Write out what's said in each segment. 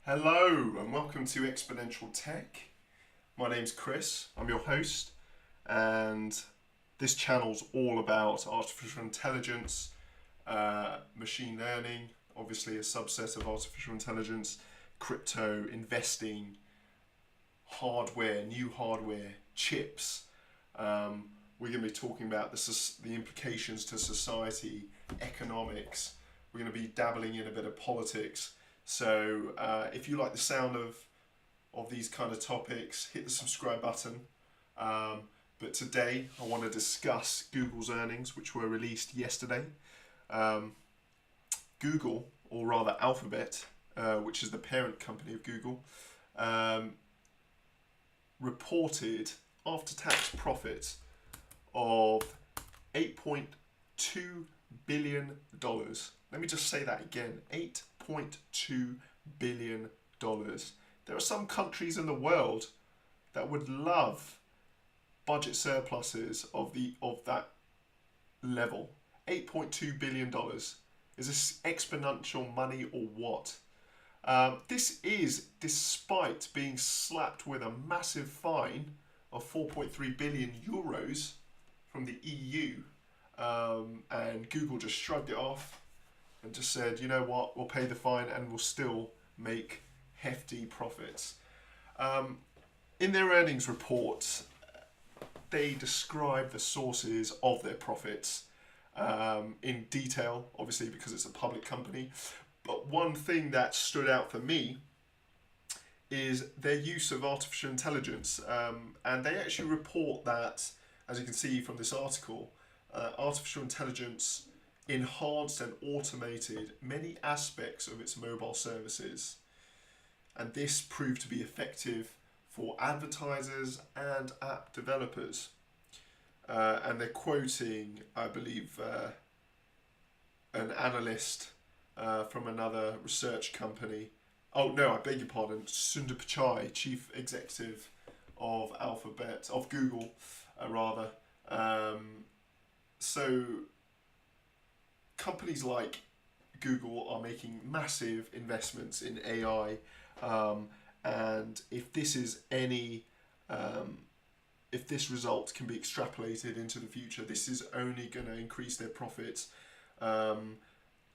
Hello and welcome to Exponential Tech. My name's Chris, I'm your host, and this channel's all about artificial intelligence, machine learning, obviously a subset of artificial intelligence, crypto, investing, hardware, new hardware, chips. We're going to be talking about the implications to society, economics. We're going to be dabbling in a bit of politics. So if you like the sound of these kind of topics, hit the subscribe button. But today I want to discuss Google's earnings, which were released yesterday. Google, or rather Alphabet, which is the parent company of Google, reported after-tax profits of $8.2 billion. Let me just say that again, $8.2 billion. There are some countries in the world that would love budget surpluses of that level. $8.2 billion. Is this exponential money or what? This is despite being slapped with a massive fine of 4.3 billion euros from the EU. And Google just shrugged it off and just said, you know what, we'll pay the fine and we'll still make hefty profits. In their earnings report, they describe the sources of their profits in detail, obviously because it's a public company. But one thing that stood out for me is their use of artificial intelligence. And they actually report that, as you can see from this article, artificial intelligence enhanced and automated many aspects of its mobile services. And this proved to be effective for advertisers and app developers. And they're quoting, I believe, an analyst from another research company. Oh no, I beg your pardon, Sundar Pichai, chief executive of Google, rather. So companies like Google are making massive investments in AI, and if this result can be extrapolated into the future, this is only going to increase their profits.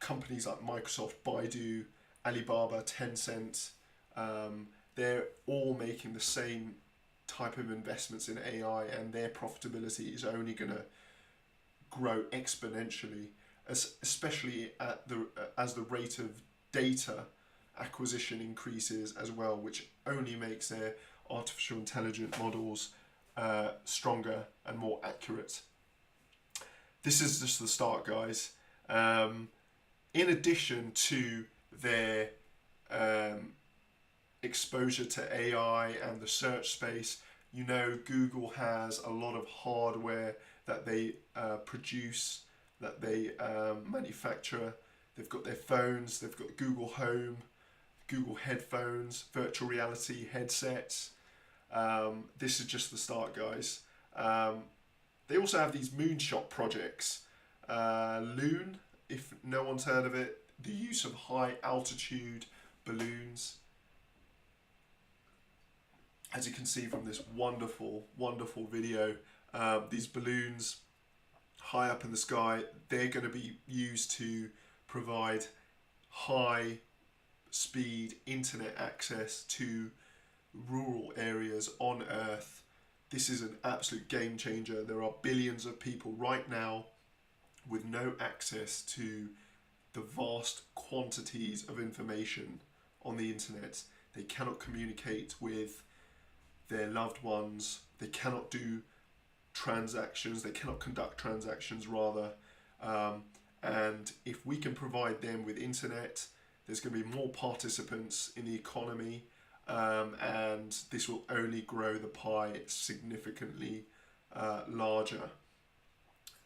Companies like Microsoft, Baidu, Alibaba, Tencent, they're all making the same type of investments in AI, and their profitability is only going to grow exponentially, especially as the rate of data acquisition increases as well, which only makes their artificial intelligence models stronger and more accurate. This is just the start, guys. In addition to their exposure to AI and the search space, you know, Google has a lot of hardware that they produce, that they manufacture. They've got their phones, they've got Google Home, Google headphones, virtual reality headsets. This is just the start, guys. They also have these Moonshot projects. Loon, if no one's heard of it, the use of high altitude balloons. As you can see from this wonderful, wonderful video, these balloons high up in the sky, they're going to be used to provide high speed internet access to rural areas on Earth. This is an absolute game changer. There are billions of people right now with no access to the vast quantities of information on the internet. They cannot communicate with their loved ones. They cannot do transactions. They cannot conduct transactions, rather. And if we can provide them with internet, there's going to be more participants in the economy, and this will only grow the pie significantly larger.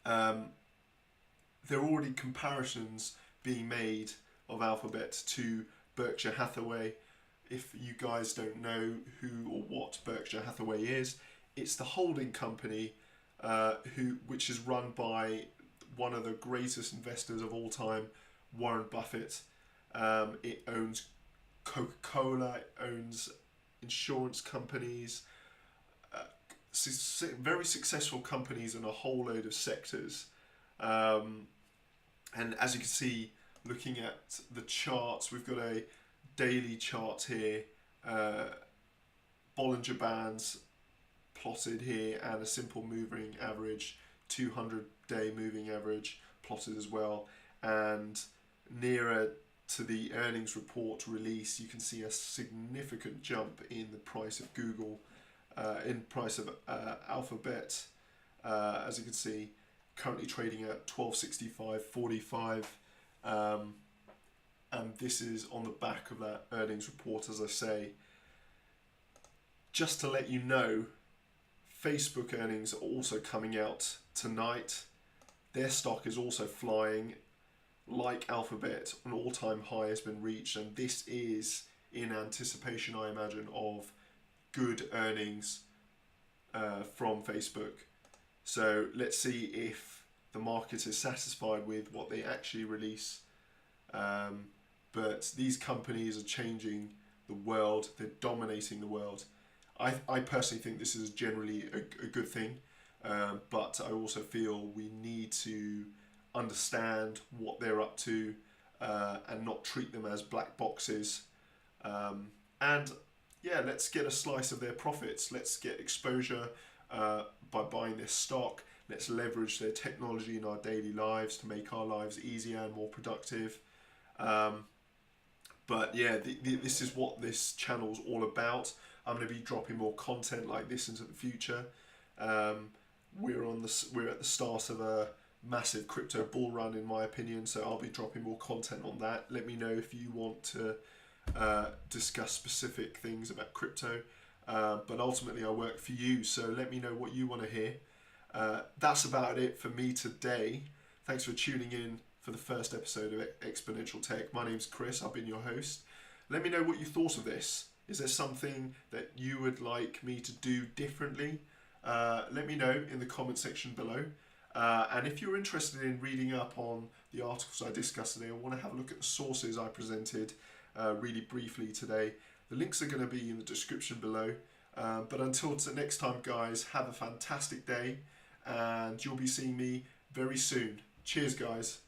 There are already comparisons being made of Alphabet to Berkshire Hathaway. If you guys don't know who or what Berkshire Hathaway is, it's the holding company which is run by one of the greatest investors of all time, Warren Buffett. It owns Coca-Cola, it owns insurance companies, very successful companies in a whole load of sectors. And as you can see, looking at the charts, we've got a daily chart here, Bollinger Bands plotted here, and a simple moving average, 200-day moving average plotted as well. And nearer to the earnings report release, you can see a significant jump in the price of Google, in price of Alphabet, as you can see, currently trading at 1265.45, and this is on the back of that earnings report, as I say. Just to let you know, Facebook earnings are also coming out tonight. Their stock is also flying. Like Alphabet, an all-time high has been reached, and this is in anticipation, I imagine, of good earnings from Facebook. So let's see if the market is satisfied with what they actually release. But these companies are changing the world. They're dominating the world. I personally think this is generally a good thing, but I also feel we need to understand what they're up to and not treat them as black boxes. And yeah, let's get a slice of their profits. Let's get exposure by buying their stock. Let's leverage their technology in our daily lives to make our lives easier and more productive. But yeah, this is what this channel's all about. I'm going to be dropping more content like this into the future. We're at the start of a massive crypto bull run, in my opinion, so I'll be dropping more content on that. Let me know if you want to discuss specific things about crypto, but ultimately I work for you, so let me know what you want to hear. That's about it for me today. Thanks for tuning in for the first episode of Exponential Tech. My name's Chris, I've been your host. Let me know what you thought of this. Is there something that you would like me to do differently? Let me know in the comment section below. And if you're interested in reading up on the articles I discussed today, or want to have a look at the sources I presented really briefly today, the links are going to be in the description below. But until next time, guys, have a fantastic day, and you'll be seeing me very soon. Cheers, guys.